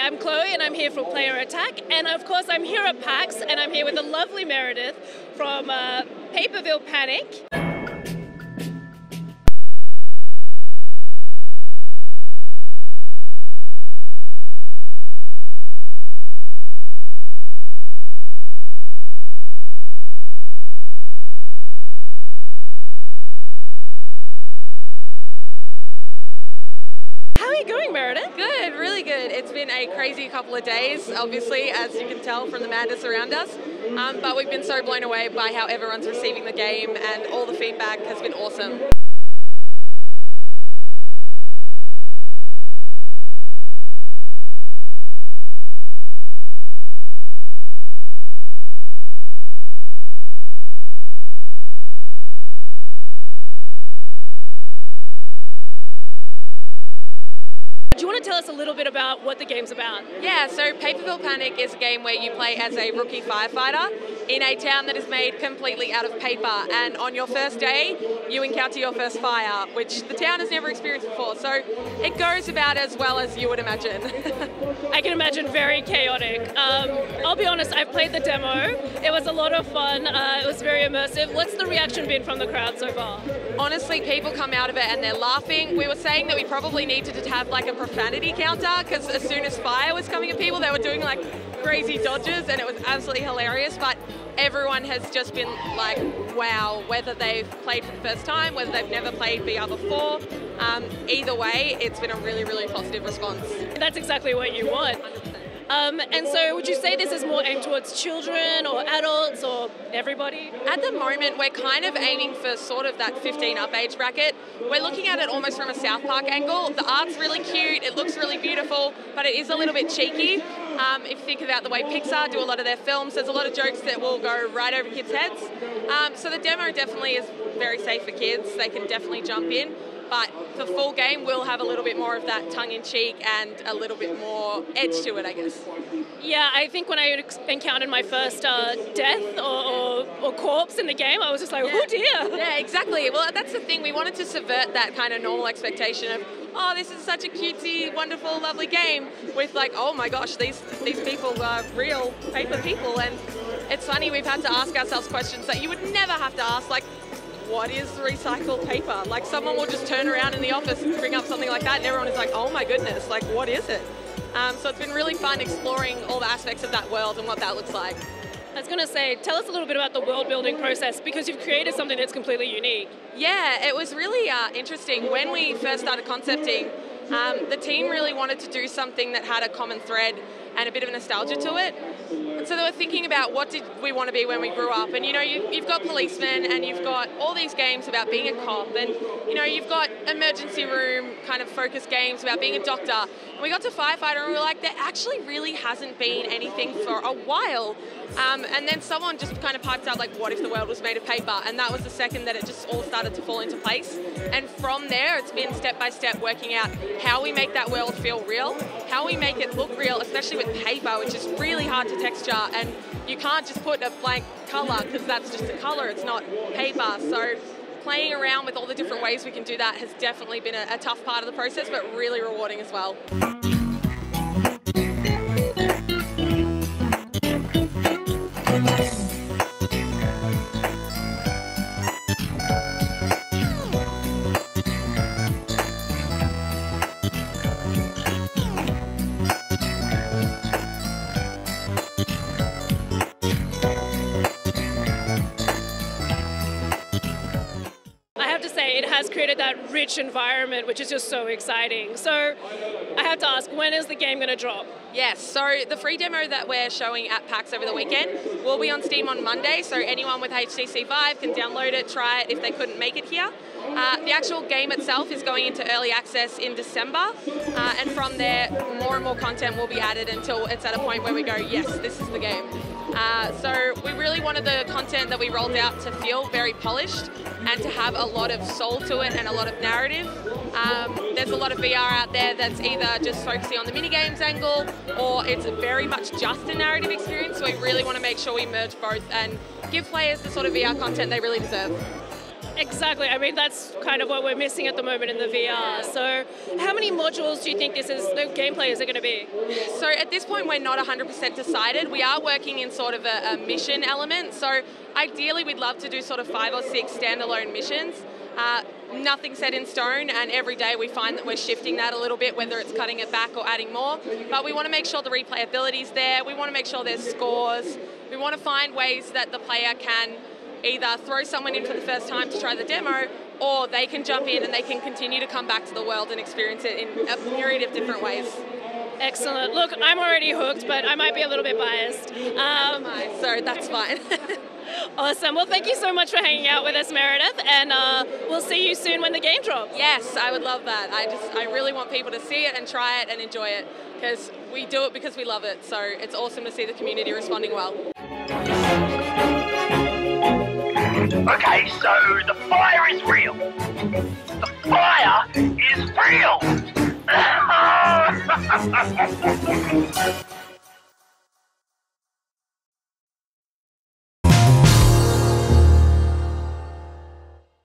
I'm Chloe and I'm here for Player Attack, and of course I'm here at PAX and I'm here with the lovely Meredith from Paperville Panic. How are you going, Meredith? Good, really good. It's been a crazy couple of days, obviously, as you can tell from the madness around us. But we've been so blown away by how everyone's receiving the game, and all the feedback has been awesome. Do you want to tell us a little bit about what the game's about? Yeah, so Paperville Panic is a game where you play as a rookie firefighter in a town that is made completely out of paper, and on your first day you encounter your first fire, which the town has never experienced before, so it goes about as well as you would imagine. I can imagine very chaotic. I'll be honest, I've played the demo. It was a lot of fun. It was very immersive. What's the reaction been from the crowd so far? Honestly, people come out of it and they're laughing. We were saying that we probably needed to have like a profanity counter, because as soon as fire was coming at people, they were doing like crazy dodges, and it was absolutely hilarious. But everyone has just been like, wow, whether they've played for the first time, whether they've never played VR before, either way, it's been a really, really positive response. That's exactly what you want. 100%. And so would you say this is more aimed towards children or adults or everybody? At the moment, we're kind of aiming for sort of that 15 up age bracket. We're looking at it almost from a South Park angle. The art's really cute, it looks really beautiful, but it is a little bit cheeky. If you think about the way Pixar do a lot of their films, there's a lot of jokes that will go right over kids' heads. So the demo definitely is very safe for kids. They can definitely jump in. But the full game will have a little bit more of that tongue-in-cheek and a little bit more edge to it, I guess. Yeah, I think when I encountered my first death or corpse in the game, I was just like, oh dear. Yeah, exactly. Well, that's the thing. We wanted to subvert that kind of normal expectation of, oh, this is such a cutesy, wonderful, lovely game, with like, oh my gosh, these people are real paper people. And it's funny, we've had to ask ourselves questions that you would never have to ask, like, what is recycled paper? Like, someone will just turn around in the office and bring up something like that, and everyone is like, oh my goodness, like, what is it? So it's been really fun exploring all the aspects of that world and what that looks like. I was going to say, tell us a little bit about the world building process, because you've created something that's completely unique. Yeah, it was really interesting. When we first started concepting, the team really wanted to do something that had a common thread and a bit of nostalgia to it. And so they were thinking about what did we want to be when we grew up. And you know, you've got policemen, and you've got all these games about being a cop, and you know, you've got emergency room kind of focused games about being a doctor. And we got to firefighter and we were like, there actually really hasn't been anything for a while. And then someone just kind of piped out like, what if the world was made of paper? And that was the second that it just all started to fall into place. And from there, it's been step by step working out how we make that world feel real, how we make it look real, especially with paper, which is really hard to texture, and you can't just put a blank color because that's just a color, it's not paper. So playing around with all the different ways we can do that has definitely been a tough part of the process, but really rewarding as well. It has created that rich environment, which is just so exciting. So I have to ask, when is the game going to drop? Yes, so the free demo that we're showing at PAX over the weekend will be on Steam on Monday, so anyone with HTC Vive can download it, try it if they couldn't make it here. The actual game itself is going into early access in December, and from there more and more content will be added until it's at a point where we go, yes, this is the game. So we really wanted the content that we rolled out to feel very polished and to have a lot of soul to it and a lot of narrative. There's a lot of VR out there that's either just focusing on the minigames angle, or it's very much just a narrative experience. So we really want to make sure we merge both and give players the sort of VR content they really deserve. Exactly. I mean, that's kind of what we're missing at the moment in the VR. So how many modules do you think the gameplay is it going to be? So at this point, we're not 100% decided. We are working in sort of a mission element. So ideally, we'd love to do sort of 5 or 6 standalone missions. Nothing set in stone, and every day we find that we're shifting that a little bit, whether it's cutting it back or adding more. But we want to make sure the replayability is there. We want to make sure there's scores. We want to find ways that the player can either throw someone in for the first time to try the demo, or they can jump in and they can continue to come back to the world and experience it in a myriad of different ways. Excellent. Look, I'm already hooked, but I might be a little bit biased. So that's fine. Awesome. Well, thank you so much for hanging out with us, Meredith, and we'll see you soon when the game drops. Yes, I would love that. I really want people to see it and try it and enjoy it, because we do it because we love it. So it's awesome to see the community responding well. Okay, so the fire is real. The fire is real!